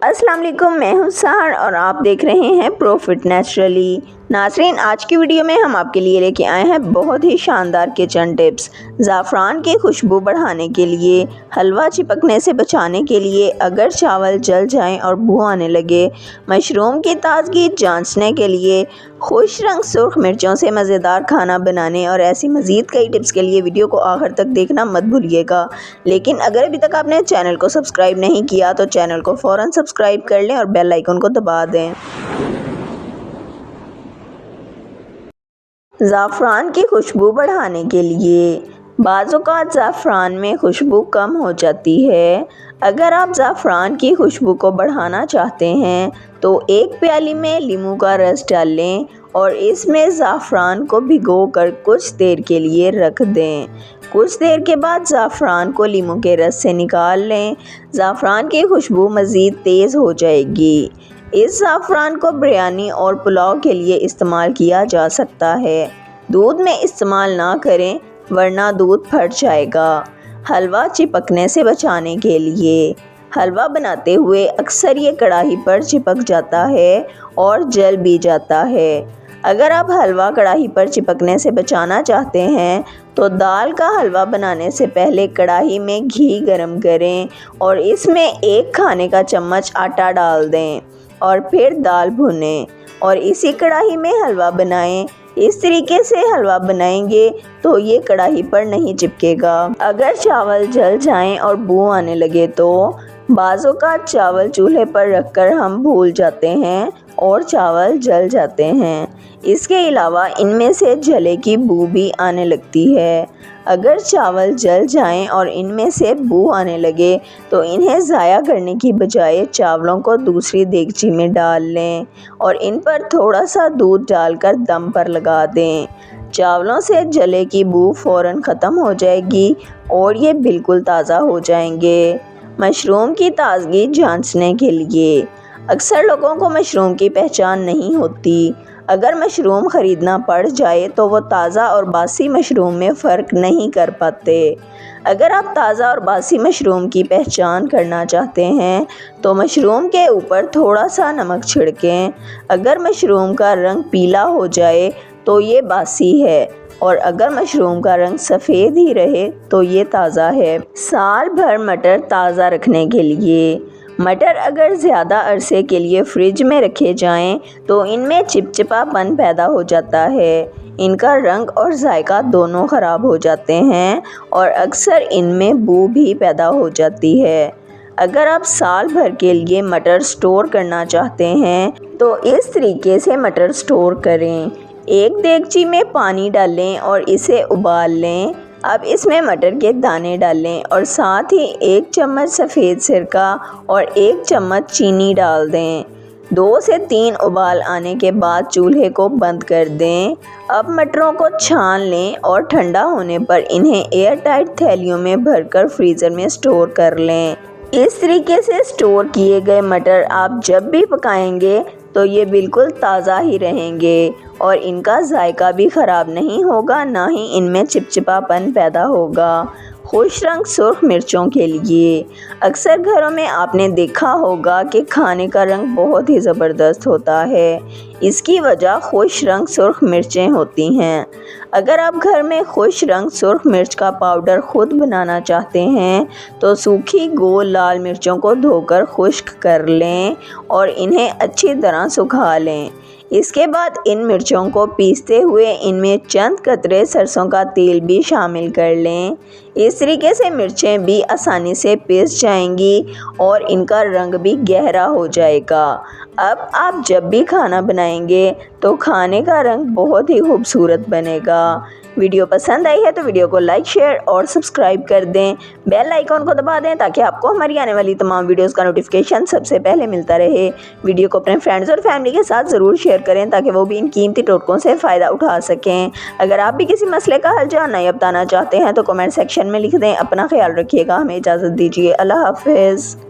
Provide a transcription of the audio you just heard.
अस्सलाम वालेकुम, मैं हूं सहर और आप देख रहे हैं प्रॉफिट नेचुरली। नाज़रीन, आज की वीडियो में हम आपके लिए लेके आए हैं बहुत ही शानदार किचन टिप्स। ज़ाफ़रान की खुशबू बढ़ाने के लिए, हलवा चिपकने से बचाने के लिए, अगर चावल जल जाएं और बू आने लगे, मशरूम की ताजगी जांचने के लिए, खुश रंग सुर्ख मिर्चों से मज़ेदार खाना बनाने और ऐसी मज़ीद कई टिप्स के लिए वीडियो को आखिर तक देखना मत भूलिएगा। लेकिन अगर अभी तक आपने चैनल को सब्सक्राइब नहीं किया तो चैनल को फ़ौरन सब्सक्राइब कर लें और बेल आइकन को दबा दें। ज़ाफ़रान की खुशबू बढ़ाने के लिए, बाज़ औक़ात ज़ाफ़रान में खुशबू कम हो जाती है। अगर आप ज़ाफ़रान की खुशबू को बढ़ाना चाहते हैं तो एक प्याली में नींबू का रस डाल लें और इसमें ज़ाफ़रान को भिगोकर कुछ देर के लिए रख दें। कुछ देर के बाद ज़ाफ़रान को नींबू के रस से निकाल लें। ज़ाफ़रान की खुशबू मज़ीद तेज़ हो जाएगी। इस ज़ाफ़रान को बिरयानी और पुलाव के लिए इस्तेमाल किया जा सकता है। दूध में इस्तेमाल ना करें वरना दूध फट जाएगा। हलवा चिपकने से बचाने के लिए, हलवा बनाते हुए अक्सर ये कढ़ाई पर चिपक जाता है और जल भी जाता है। अगर आप हलवा कढ़ाई पर चिपकने से बचाना चाहते हैं तो दाल का हलवा बनाने से पहले कढ़ाई में घी गरम करें और इसमें 1 खाने का चम्मच आटा डाल दें और फिर दाल भुनें और इसी कढ़ाई में हलवा बनाएं। इस तरीके से हलवा बनाएंगे तो ये कढ़ाई पर नहीं चिपकेगा। अगर चावल जल जाएं और बू आने लगे तो बाज़ औक़ात चावल चूल्हे पर रखकर हम भूल जाते हैं और चावल जल जाते हैं। इसके अलावा इनमें से जले की बू भी आने लगती है। अगर चावल जल जाएं और इनमें से बू आने लगे तो इन्हें ज़ाया करने की बजाय चावलों को दूसरी देगची में डाल लें और इन पर थोड़ा सा दूध डालकर दम पर लगा दें। चावलों से जले की बू फ़ौरन ख़त्म हो जाएगी और ये बिल्कुल ताज़ा हो जाएंगे। मशरूम की ताज़गी जांचने के लिए, अक्सर लोगों को मशरूम की पहचान नहीं होती। अगर मशरूम ख़रीदना पड़ जाए तो वो ताज़ा और बासी मशरूम में फ़र्क नहीं कर पाते। अगर आप ताज़ा और बासी मशरूम की पहचान करना चाहते हैं तो मशरूम के ऊपर थोड़ा सा नमक छिड़कें। अगर मशरूम का रंग पीला हो जाए तो ये बासी है और अगर मशरूम का रंग सफ़ेद ही रहे तो ये ताज़ा है। साल भर मटर ताज़ा रखने के लिए, मटर अगर ज़्यादा अरसे के लिए फ्रिज में रखे जाएं तो इनमें चिपचिपापन पैदा हो जाता है। इनका रंग और जायका दोनों ख़राब हो जाते हैं और अक्सर इनमें बू भी पैदा हो जाती है। अगर आप साल भर के लिए मटर स्टोर करना चाहते हैं तो इस तरीके से मटर स्टोर करें। एक देगची में पानी डालें और इसे उबाल लें। अब इसमें मटर के दाने डालें और साथ ही 1 चम्मच सफ़ेद सिरका और 1 चम्मच चीनी डाल दें। 2 से 3 उबाल आने के बाद चूल्हे को बंद कर दें। अब मटरों को छान लें और ठंडा होने पर इन्हें एयर टाइट थैलियों में भरकर फ्रीज़र में स्टोर कर लें। इस तरीके से स्टोर किए गए मटर आप जब भी पकाएंगे तो ये बिल्कुल ताज़ा ही रहेंगे और इनका जायका भी ख़राब नहीं होगा, ना ही इनमें चिपचिपापन पैदा होगा। खुश रंग सुर्ख मिर्चों के लिए, अक्सर घरों में आपने देखा होगा कि खाने का रंग बहुत ही ज़बरदस्त होता है। इसकी वजह खुश रंग सुर्ख मिर्चें होती हैं। अगर आप घर में खुश रंग सुर्ख मिर्च का पाउडर ख़ुद बनाना चाहते हैं तो सूखी गोल लाल मिर्चों को धोकर खुश्क कर लें और इन्हें अच्छी तरह सुखा लें। इसके बाद इन मिर्चों को पीसते हुए इनमें चंद कतरे सरसों का तेल भी शामिल कर लें। इस तरीके से मिर्चें भी आसानी से पीस जाएंगी और इनका रंग भी गहरा हो जाएगा। अब आप जब भी खाना बनाएंगे तो खाने का रंग बहुत ही खूबसूरत बनेगा। वीडियो पसंद आई है तो वीडियो को लाइक, शेयर और सब्सक्राइब कर दें। बेल आइकॉन को दबा दें ताकि आपको हमारी आने वाली तमाम वीडियोस का नोटिफिकेशन सबसे पहले मिलता रहे। वीडियो को अपने फ्रेंड्स और फैमिली के साथ ज़रूर शेयर करें ताकि वो भी इन कीमती टोटकों से फ़ायदा उठा सकें। अगर आप भी किसी मसले का हल जानना या बताना चाहते हैं तो कमेंट सेक्शन में लिख दें। अपना ख्याल रखिएगा। हमें इजाज़त दीजिए। अल्लाह हाफ़िज़।